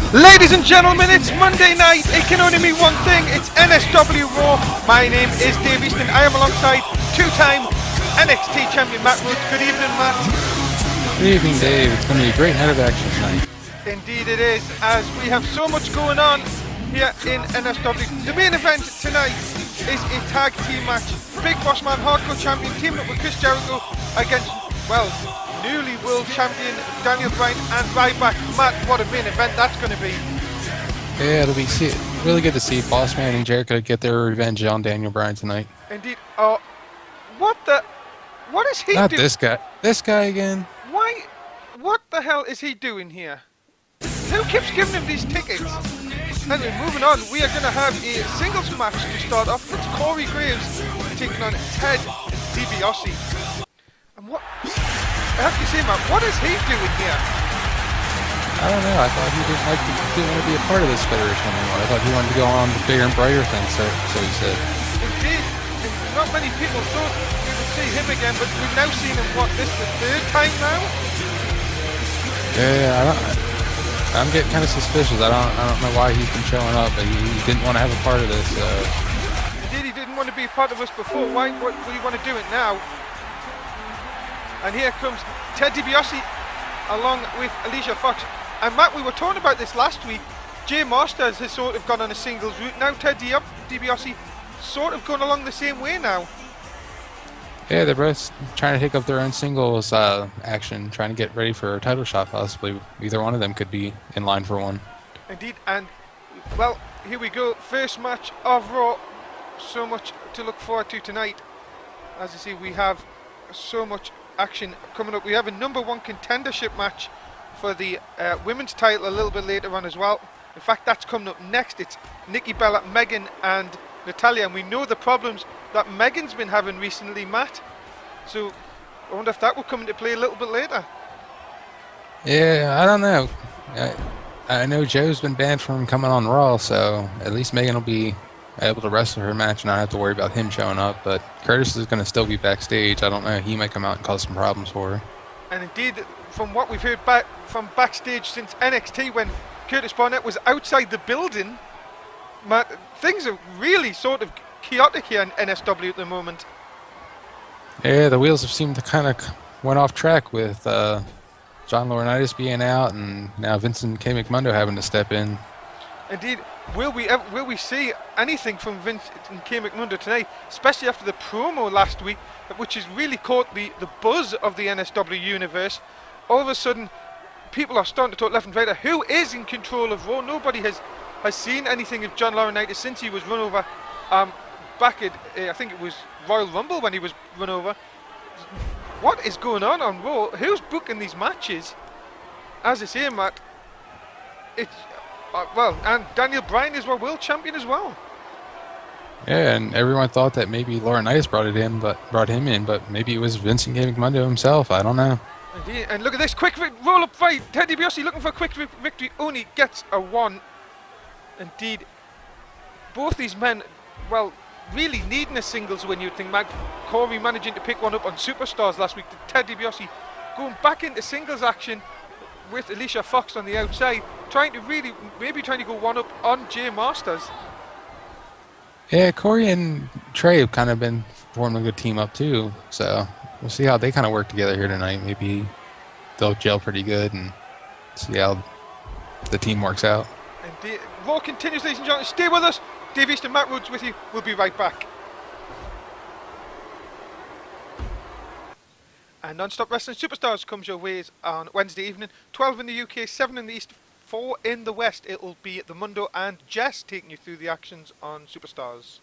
Ladies and gentlemen, it's Monday night. It can only mean one thing. It's NSW Raw. My name is Dave Easton. I am alongside two-time NXT champion Matt Rhodes. Good evening, Matt. Good evening, Dave. It's going to be a great night of action tonight. Indeed it is, as we have so much going on here in NSW. The main event tonight is a tag team match. Big Boss Man Hardcore Champion teaming up with Chris Jericho against, well, newly world champion Daniel Bryan and Ryback. Matt, what a main event that's going to be. Yeah, it'll be really good to see Boss Man and Jericho get their revenge on Daniel Bryan tonight. Indeed. What is he doing? Not this guy. This guy again. Why? What the hell is he doing here? Who keeps giving him these tickets? Anyway, moving on, we are going to have a singles match to start off. It's Corey Graves taking on Ted DiBiase. And what? I have to say, Matt, what is he doing here? I don't know. I thought he didn't want to be a part of this federation anymore. I thought he wanted to go on to bigger and brighter things, so he said. Indeed. Not many people thought we would see him again, but we've now seen him, this the third time now? Yeah, I'm getting kind of suspicious. I don't know why he's been showing up, but he didn't want to have a part of this. Indeed, he didn't want to be a part of us before. Why would he want to do it now? And here comes Ted DiBiase along with Alicia Fox. And Matt, we were talking about this last week. Jay Masters has sort of gone on a singles route. Now Ted DiBiase sort of going along the same way now. Yeah, they're both trying to take up their own singles action, trying to get ready for a title shot possibly. Either one of them could be in line for one. Indeed, and well, here we go. First match of Raw. So much to look forward to tonight. As you see, we have so much action coming up. We have a number one contendership match for the women's title a little bit later on as well. In fact, that's coming up next. It's Nikki Bella, Megan and Natalya, and we know the problems that Megan's been having recently, Matt. So I wonder if that will come into play a little bit later. Yeah, I don't know. I know Joe's been banned from coming on Raw, so at least Megan will be able to wrestle her match and not have to worry about him showing up. But Curtis is going to still be backstage. I don't know. He might come out and cause some problems for her. And indeed, from what we've heard from backstage since NXT, when Curtis Barnett was outside the building, Matt, things are really sort of chaotic here in NSW at the moment. Yeah, the wheels have seemed to kind of went off track with John Laurinaitis being out and now Vincent K. McMundo having to step in. Indeed, will we see anything from Vincent K. McMundo tonight, especially after the promo last week, which has really caught the buzz of the NSW universe? All of a sudden, people are starting to talk left and right. Who is in control of Raw? Nobody has seen anything of John Laurinaitis since he was run over back at, I think it was Royal Rumble when he was run over. What is going on Raw? Who's booking these matches? As I say, Matt, it's, well, and Daniel Bryan is our world champion as well. Yeah, and everyone thought that maybe Laurinaitis brought him in, but maybe it was Vincent K. McMundo himself. I don't know. Indeed. And look at this quick roll up fight. Ted DiBiase looking for a quick victory, only gets a one. Indeed, both these men, well, really needing a singles win, you'd think. Corey managing to pick one up on Superstars last week. Ted DiBiase going back into singles action with Alicia Fox on the outside, trying to go one up on Jay Masters. Yeah, Corey and Trey have kind of been forming a good team up too, so we'll see how they kind of work together here tonight. Maybe they'll gel pretty good and see how the team works out. And Raw continues, ladies and gentlemen. Stay with us. Dave Easton, Matt Rhodes with you. We'll be right back. And Non-Stop Wrestling Superstars comes your ways on Wednesday evening. 12 in the UK, 7 in the East, 4 in the West. It'll be the Mundo and Jess taking you through the actions on Superstars.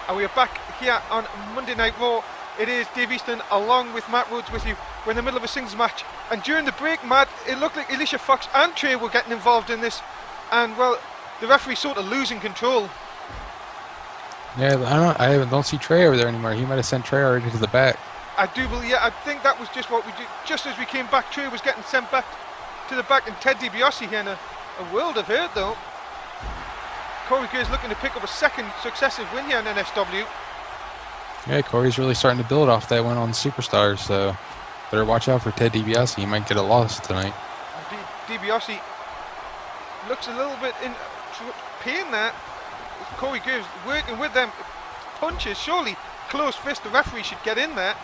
And we are back here on Monday Night Raw. It is Dave Easton along with Matt Rhodes with you. We're in the middle of a singles match. And during the break, Matt, it looked like Alicia Fox and Trey were getting involved in this. And, well, the referee sort of losing control. Yeah, I don't see Trey over there anymore. He might have sent Trey already to the back. I do believe, yeah, I think that was just what we did. Just as we came back, Trey was getting sent back to the back, and Ted DiBiase here in a world of hurt, though. Corey Graves looking to pick up a second successive win here in NSW. Yeah, Corey's really starting to build off that win on Superstars, so better watch out for Ted DiBiase. He might get a loss tonight. DiBiase looks a little bit in pain there. Corey Graves working with them. Punches, surely close fist. The referee should get in there.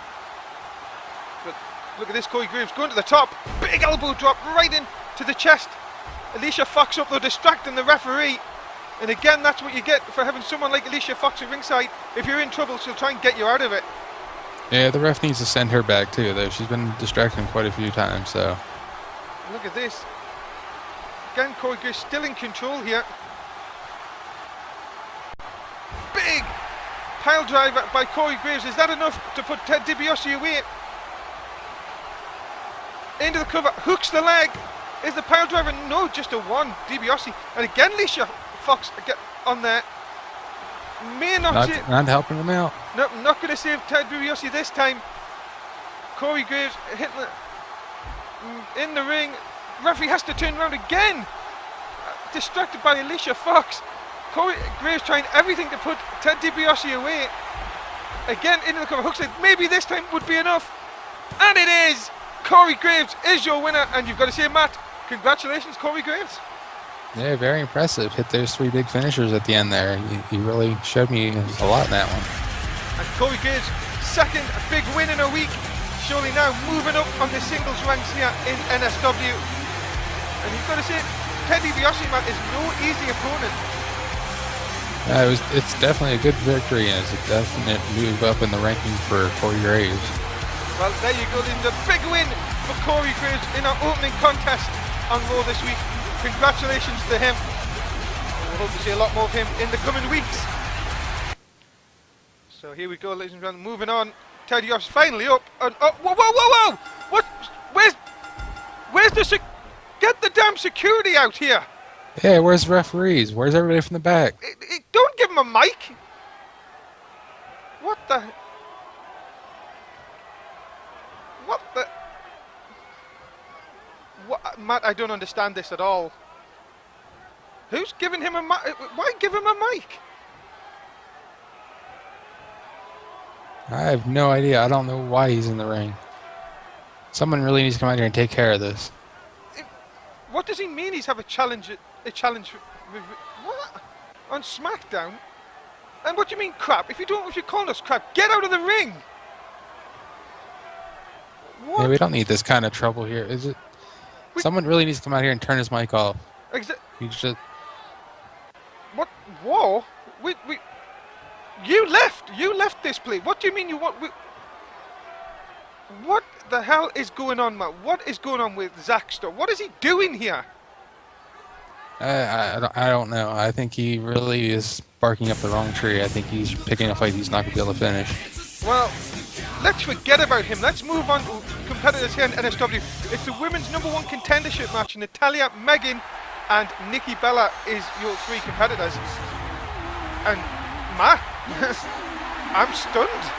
But look at this, Corey Graves going to the top. Big elbow drop right into the chest. Alicia Fox up though, distracting the referee. And again, that's what you get for having someone like Alicia Fox at ringside. If you're in trouble, she'll try and get you out of it. Yeah, the ref needs to send her back too, though. She's been distracting quite a few times, so. Look at this. Again, Corey Graves still in control here. Big pile driver by Corey Graves. Is that enough to put Ted DiBiase away? Into the cover, hooks the leg. Is the pile driver? No, just a one. DiBiase. And again, Alicia Fox get on there. May not save. Not helping him out. No, not going to save Ted DiBiase this time. Corey Graves hitting in the ring. Referee has to turn around again. Distracted by Alicia Fox. Corey Graves trying everything to put Ted DiBiase away. Again into the cover. Hooks it. Maybe this time would be enough. And it is. Corey Graves is your winner. And you've got to say, Matt, congratulations, Corey Graves. Yeah, very impressive. Hit those 3 big finishers at the end there. He really showed me a lot in that one. And Corey Graves' second big win in a week. Surely now moving up on the singles ranks here in NSW. And you've got to say, Ted DiBiase, man, is no easy opponent. It's definitely a good victory, and it's a definite move up in the ranking for Corey Graves. Well, there you go, then the big win for Corey Graves in our opening contest on Raw this week. Congratulations to him. And we'll hope to see a lot more of him in the coming weeks. So here we go, ladies and gentlemen, moving on. Ted DiBiase finally up. And whoa, whoa, whoa, whoa! What? Where's the get the damn security out here? Yeah, where's the referees? Where's everybody from the back? Don't give him a mic. What the? What, Matt, I don't understand this at all. Who's giving him a mic? Why give him a mic? I have no idea. I don't know why he's in the ring. Someone really needs to come out here and take care of this. What does he mean he's have a challenge? What? On SmackDown? And what do you mean crap? If you're calling us crap, get out of the ring! What? Yeah, we don't need this kind of trouble here, is it? Someone really needs to come out here and turn his mic off. He's just... What? Whoa? You left this place. What do you mean you want... What the hell is going on, Matt? What is going on with Zach Starr? What is he doing here? I don't know. I think he really is barking up the wrong tree. I think he's picking a fight he's not going to be able to finish. Well, let's forget about him. Let's move on to competitors here in NSW. It's the women's #1 contendership match. Natalya, Megan, and Nikki Bella is your 3 competitors. And Matt, I'm stunned.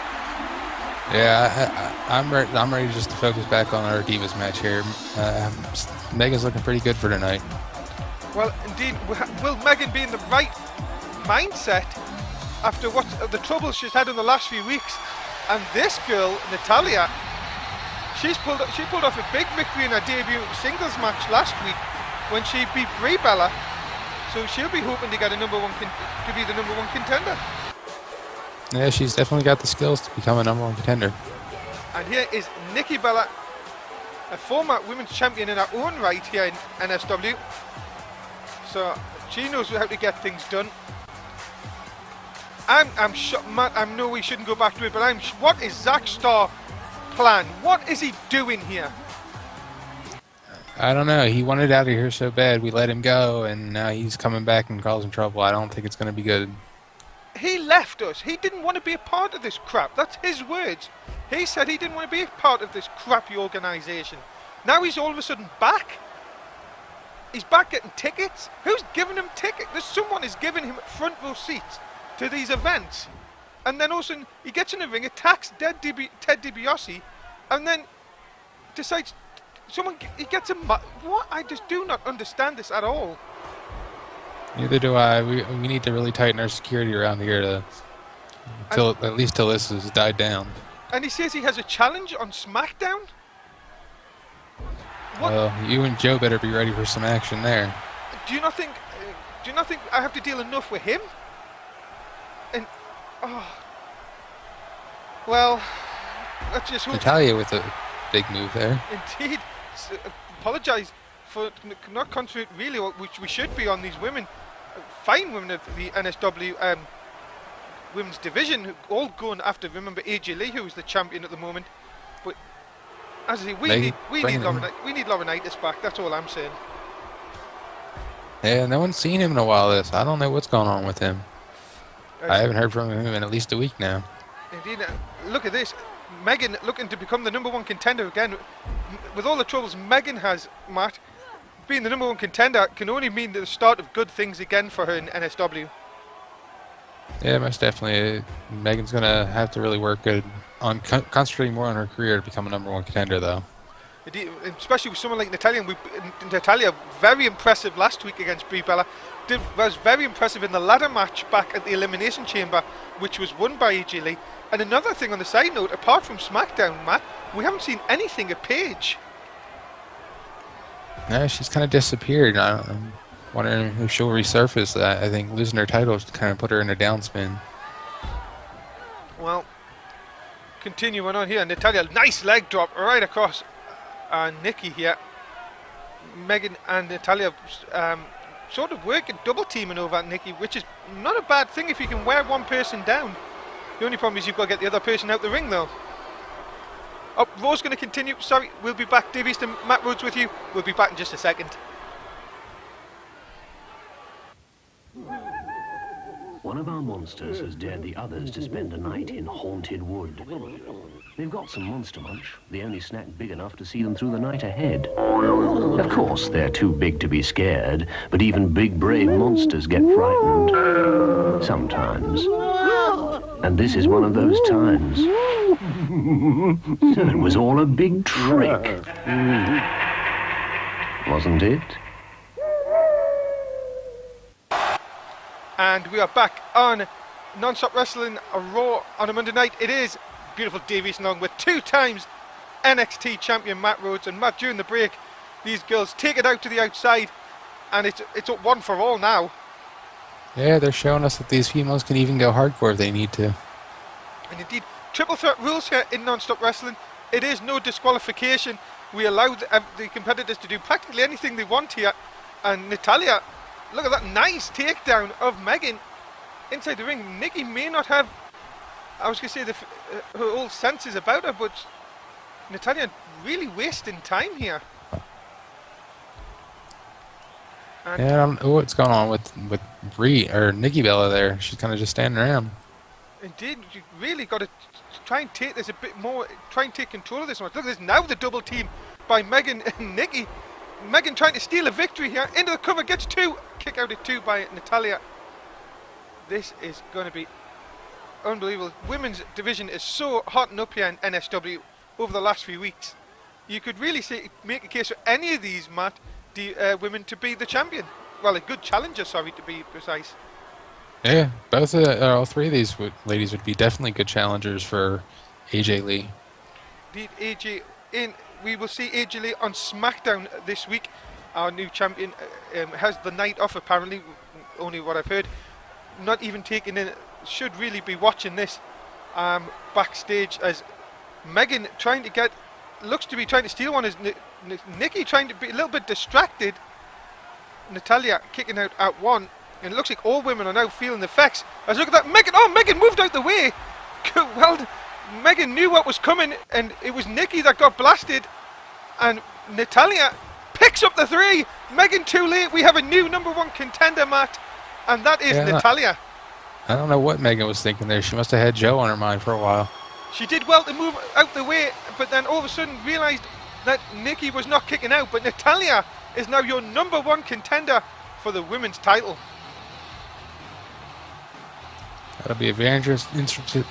Yeah, I'm ready just to focus back on our Divas match here. Megan's looking pretty good for tonight. Well, indeed, will Megan be in the right mindset after what the trouble she's had in the last few weeks? And this girl, Natalya, she pulled off a big victory in her debut singles match last week when she beat Brie Bella. So she'll be hoping to get to be the #1 contender. Yeah, she's definitely got the skills to become a #1 contender. And here is Nikki Bella, a former women's champion in her own right here in NSW. So she knows how to get things done. I'm sure, Matt, I know we shouldn't go back to it, but what is Zach Starr's plan? What is he doing here? I don't know. He wanted out of here so bad, we let him go, and now he's coming back and causing trouble. I don't think it's going to be good. He left us. He didn't want to be a part of this crap. That's his words. He said he didn't want to be a part of this crappy organisation. Now he's all of a sudden back. He's back getting tickets. Who's giving him tickets? Someone is giving him front row seats to these events. And then also he gets in the ring, attacks Ted DiBiase, and then decides he gets a... What? I just do not understand this at all. Neither do I. We need to really tighten our security around here at least till this has died down. And he says he has a challenge on SmackDown? What You and Joe better be ready for some action there. do you not think? Do you not think I have to deal enough with him? And well, let's just hope. Natalia with a big move there. Indeed, apologise for not concentrating really, which we should be on these women, fine women of the NSW women's division, all going after. Remember AJ Lee, who is the champion at the moment. But as I say, we need Laurinaitis back. That's all I'm saying. Yeah, no one's seen him in a while. I don't know what's going on with him. I haven't heard from him in at least a week now. Indeed. Look at this. Megan looking to become the #1 contender again. With all the troubles Megan has, Matt, being the #1 contender can only mean the start of good things again for her in NSW. Yeah, most definitely. Megan's going to have to really work good on concentrating more on her career to become a #1 contender, though. Indeed, especially with someone like Natalia. Natalia, very impressive last week against Brie Bella. Was very impressive in the ladder match back at the Elimination Chamber, which was won by AJ Lee. And another thing on the side note, apart from SmackDown, Matt, we haven't seen anything of Paige. No, she's kind of disappeared. I'm wondering if she'll resurface. I think losing her title kind of put her in a downspin. Well, continuing on here, Natalia, nice leg drop right across Nikki here. Megan and Natalia sort of working, double teaming over Nikki, which is not a bad thing if you can wear one person down. The only problem is you've got to get the other person out the ring, though. Oh, Raw's going to continue. Sorry, we'll be back. Dave Easton, Matt Rhodes with you. We'll be back in just a second. One of our monsters has dared the others to spend a night in Haunted Wood. They've got some monster munch, the only snack big enough to see them through the night ahead. Of course, they're too big to be scared, but even big, brave monsters get frightened. Sometimes. And this is one of those times. So it was all a big trick. Wasn't it? And we are back on Non-Stop Wrestling, a Raw on a Monday night. It is beautiful Dave Easton along with 2 times NXT champion Matt Rhodes. And Matt, during the break, these girls take it out to the outside, and it's up 1 for all now. Yeah, they're showing us that these females can even go hardcore if they need to. And indeed, triple threat rules here in Non-Stop Wrestling. It is no disqualification. We allow the competitors to do practically anything they want here. And Natalia, look at that nice takedown of Megan inside the ring. Nikki may not have, I was going to say, her old senses about her, but Natalia really wasting time here. And yeah, I don't know what's going on with Nikki Bella there. She's kind of just standing around. Indeed, you really got to try and take this a bit more, try and take control of this one. Look at this, now the double team by Megan and Nikki. Megan trying to steal a victory here, into the cover, gets 2, kick out at 2 by Natalia. This is going to be unbelievable. Women's division is so hotting up here in NSW over the last few weeks. You could really make a case for any of these, Matt, women to be the champion. Well, a good challenger, sorry, to be precise. Yeah, all 3 of these ladies would be definitely good challengers for AJ Lee. Indeed, we will see AJ Lee on SmackDown this week. Our new champion has the night off, apparently, only what I've heard. Not even taking in, should really be watching this backstage as Megan looks to be trying to steal one, as Nikki trying to be a little bit distracted. Natalia kicking out at 1, and it looks like all women are now feeling the effects. As look at that, Megan moved out the way. Well, Megan knew what was coming, and it was Nikki that got blasted, and Natalia picks up the 3. Megan too late. We have a new #1 contender, Matt, and that is Natalia. I don't know what Megan was thinking there. She must have had Joe on her mind for a while. She did well to move out the way, but then all of a sudden realised that Nikki was not kicking out, but Natalia is now your #1 contender for the women's title. That'll be a very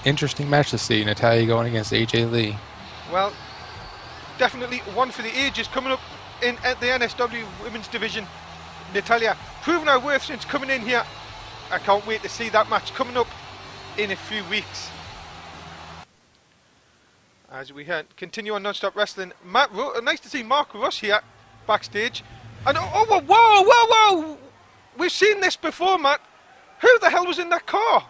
interesting match to see. Natalia going against AJ Lee. Well, definitely one for the ages coming up at the NSW women's division. Natalia proving her worth since coming in here. I can't wait to see that match coming up in a few weeks. As we continue on Non-Stop Wrestling, nice to see Mark Russ here backstage. And whoa! We've seen this before, Matt. Who the hell was in that car?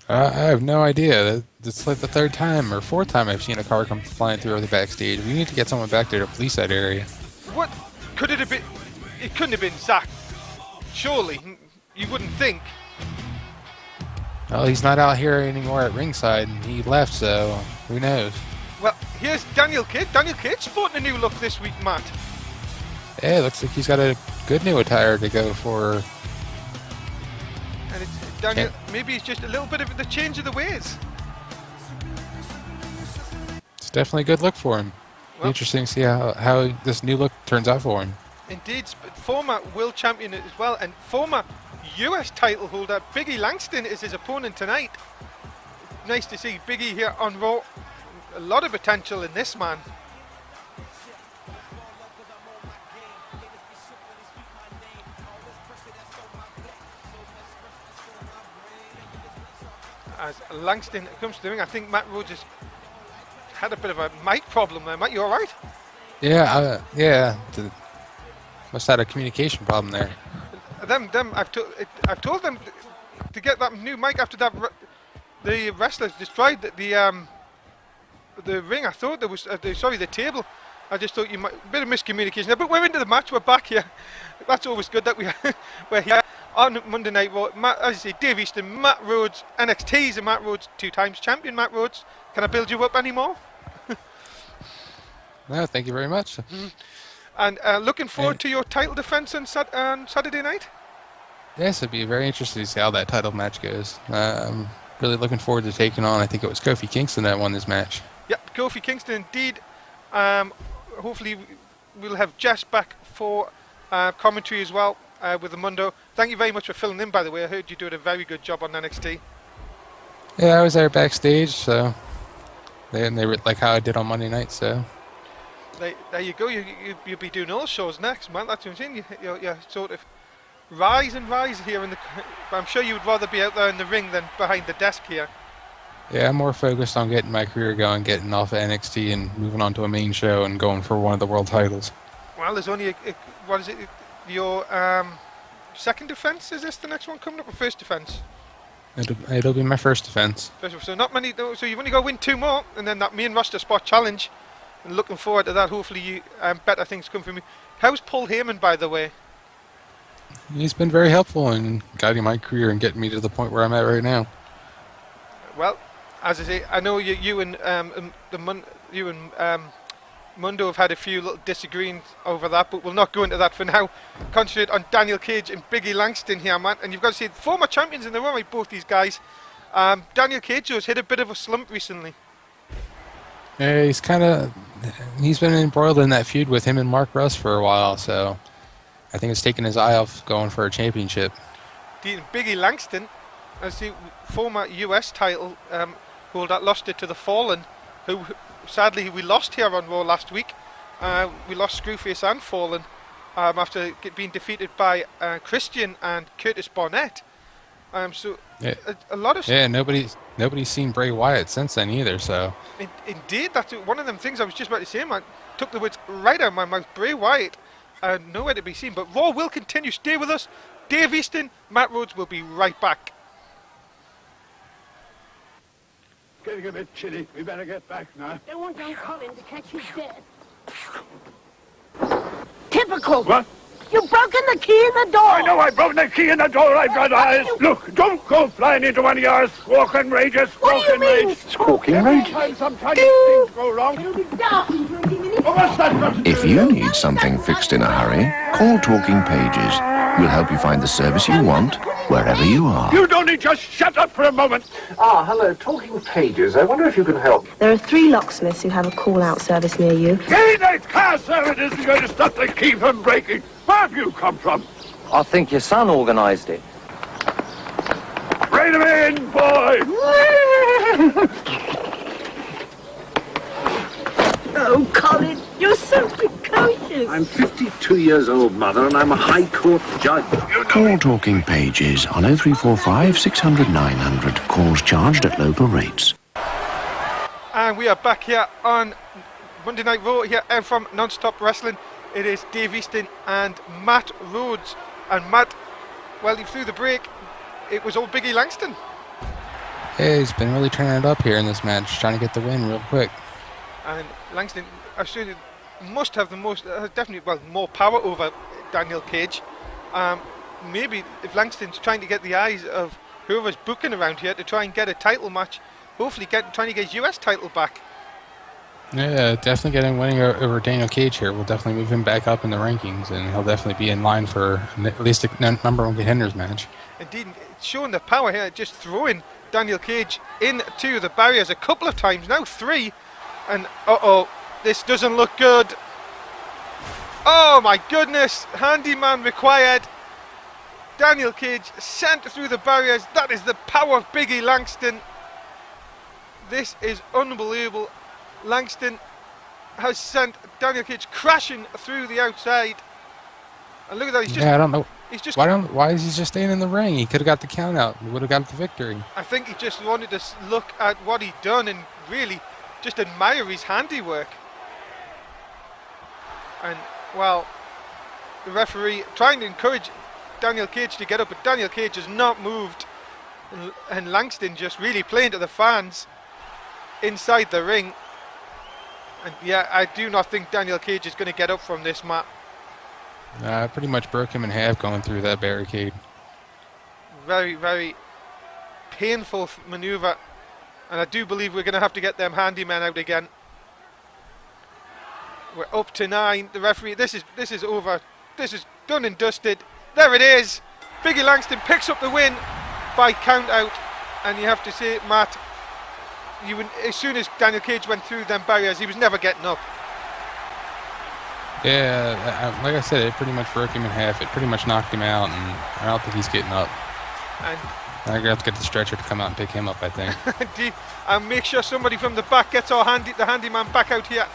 I have no idea. It's like the third time or fourth time I've seen a car come flying through the backstage. We need to get someone back there to police that area. What could it have been? It couldn't have been Zach. Surely, you wouldn't think. Well, he's not out here anymore at ringside. He left, so who knows? Well, here's Daniel Cage. Daniel Cage sporting a new look this week, Matt. Yeah, it looks like he's got a good new attire to go for. And it's Daniel. Maybe it's just a little bit of the change of the ways. It's definitely a good look for him. Well, interesting to see how this new look turns out for him. Indeed, former world champion as well, and former US title holder Biggie Langston is his opponent tonight. Nice to see Biggie here on Raw. A lot of potential in this man. As Langston comes to the ring, I think Matt Rhodes has had a bit of a mic problem there. Matt, you all right? Yeah, must have had a communication problem there. I've told them to get that new mic after that. The wrestlers destroyed the ring. I thought there was the table. I just thought you might a bit of miscommunication there. But we're into the match. We're back here. That's always good that we're here on Monday Night Raw. As you say, Dave Easton, Matt Rhodes, NXT's and Matt Rhodes, 2 times champion Matt Rhodes. Can I build you up anymore? No, thank you very much. And looking forward to your title defense on Saturday night. Yes, it'd be very interesting to see how that title match goes. I'm really looking forward to taking on, I think it was Kofi Kingston that won this match. Yep, Kofi Kingston indeed. Hopefully we'll have Jess back for commentary as well with the Mundo. Thank you very much for filling in, by the way. I heard you did a very good job on NXT. Yeah, I was there backstage, so they like how I did on Monday night, so. There you go. You'll be doing all shows next, man. That's what I'm saying. You're sort of rise here in the. I'm sure you would rather be out there in the ring than behind the desk here. Yeah, I'm more focused on getting my career going, getting off of NXT and moving on to a main show and going for one of the world titles. Well, there's only what is it? Your second defense? Is this the next one coming up, or first defense? It'll be my first defense. So not many. So you've only got to win 2 more, and then that main roster spot challenge. And looking forward to that. Hopefully, you better things come from me. How's Paul Heyman, by the way? He's been very helpful in guiding my career and getting me to the point where I'm at right now. Well, as I say, I know you and Mundo have had a few little disagreements over that, but we'll not go into that for now. Concentrate on Daniel Cage and Biggie Langston here, man. And you've got to see former champions in the room, like both these guys. Daniel Cage has hit a bit of a slump recently. Yeah, he's been embroiled in that feud with him and Mark Russ for a while, so I think it's taken his eye off going for a championship. Biggie Langston, as the former US title holder, lost it to the Fallen, who sadly we lost here on Raw last week. We lost Screwface and Fallen after being defeated by Christian and Curtis Barnett. So yeah. A lot of nobody's seen Bray Wyatt since then either. So indeed, that's one of them things I was just about to say, man. Took the words right out of my mouth. Bray Wyatt, nowhere to be seen. But Raw will continue. Stay with us. Dave Easton, Matt Rhodes will be right back. Getting a bit chilly. We better get back now. They want young Colin to catch his death. Typical. What? You've broken the key in the door. I know I've broken the key in the door. I've got eyes. Look, don't go flying into one of your squawking rages. What do you mean? Squawking rage? Sometimes things go wrong. Oh, what's that got to do If with you it? need something fixed in a hurry, call Talking Pages. We'll help you find the service you want, wherever you are. You'd only just shut up for a moment. Ah, hello, Talking Pages. I wonder if you can help. There are 3 locksmiths who have a call-out service near you. Hey, that car service isn't going to stop the key from breaking. Where have you come from? I think your son organised it. Bring him in, boy. Oh, Colin, you're so precocious. I'm 52 years old, Mother, and I'm a High Court judge. Call Talking Pages on 0345 600 900. Calls charged at local rates. And we are back here on Monday Night Raw here from Non-Stop Wrestling. It is Dave Easton and Matt Rhodes. And Matt, well, he threw the break. It was old Biggie Langston. Yeah, he's been really turning it up here in this match, trying to get the win real quick. And Langston, I assume, must have the most, definitely, well, more power over Daniel Cage. Maybe if Langston's trying to get the eyes of whoever's booking around here to try and get a title match, hopefully trying to get his US title back. Yeah, definitely getting winning over Daniel Cage here will definitely move him back up in the rankings, and he'll definitely be in line for at least a number one contenders match. Indeed, it's showing the power here, just throwing Daniel Cage into the barriers a couple of times, now 3, and this doesn't look good. Oh my goodness, handyman required. Daniel Cage sent through the barriers. That is the power of Biggie Langston. This is unbelievable. Langston has sent Daniel Cage crashing through the outside. And look at that, he's just... Yeah, I don't know. He's just... Why is he just staying in the ring? He could have got the count out. He would have got the victory. I think he just wanted to look at what he'd done and really just admire his handiwork. And, well, the referee trying to encourage Daniel Cage to get up, but Daniel Cage has not moved. And Langston just really playing to the fans inside the ring. And yeah, I do not think Daniel Cage is going to get up from this, Matt. Pretty much broke him in half going through that barricade. Very, very painful maneuver. And I do believe we're going to have to get them handymen out again. We're up to 9. The referee, this is over. This is done and dusted. There it is. Biggie Langston picks up the win by count out. And you have to say, Matt, as soon as Daniel Cage went through them barriers, he was never getting up. Yeah, like I said, it pretty much broke him in half. It pretty much knocked him out, and I don't think he's getting up. And I'm gonna have to get the stretcher to come out and pick him up, I think. And make sure somebody from the back gets the handyman back out here.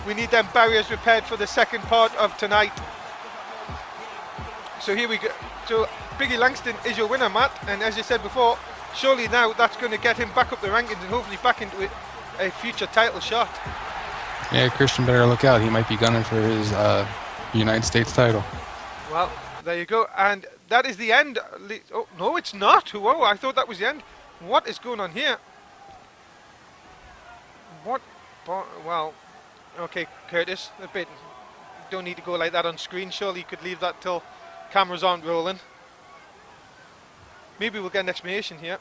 We need them barriers repaired for the second part of tonight. So here we go. So Biggie Langston is your winner, Matt. And as you said before, surely now that's going to get him back up the rankings and hopefully back into a future title shot. Yeah, Christian better look out. He might be gunning for his United States title. Well, there you go. And that is the end. Oh, no, it's not. Whoa, I thought that was the end. What is going on here? Well, okay, Curtis, a bit. Don't need to go like that on screen. Surely you could leave that till cameras aren't rolling. Maybe we'll get an explanation here.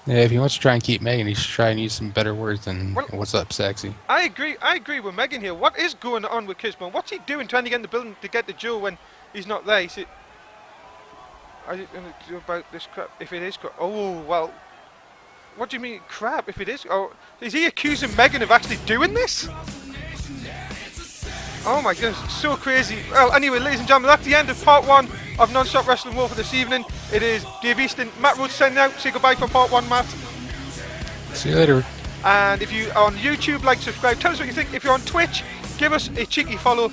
Yeah, if he wants to try and keep Megan, he should try and use some better words than "What's up, sexy?" I agree with Megan here. What is going on with Kisman? What's he doing trying to get in the building to get to Joe when he's not there? Are you going to do about this crap? If it is crap, oh well. What do you mean crap? If it is, is he accusing Megan of actually doing this? Oh my goodness, so crazy. Well, anyway, ladies and gentlemen, that's the end of part 1 of Non-Stop Wrestling War for this evening. It is Dave Easton, Matt Rhodes sending out. Say goodbye for part 1, Matt. See you later. And if you are on YouTube, like, subscribe, tell us what you think. If you're on Twitch, give us a cheeky follow.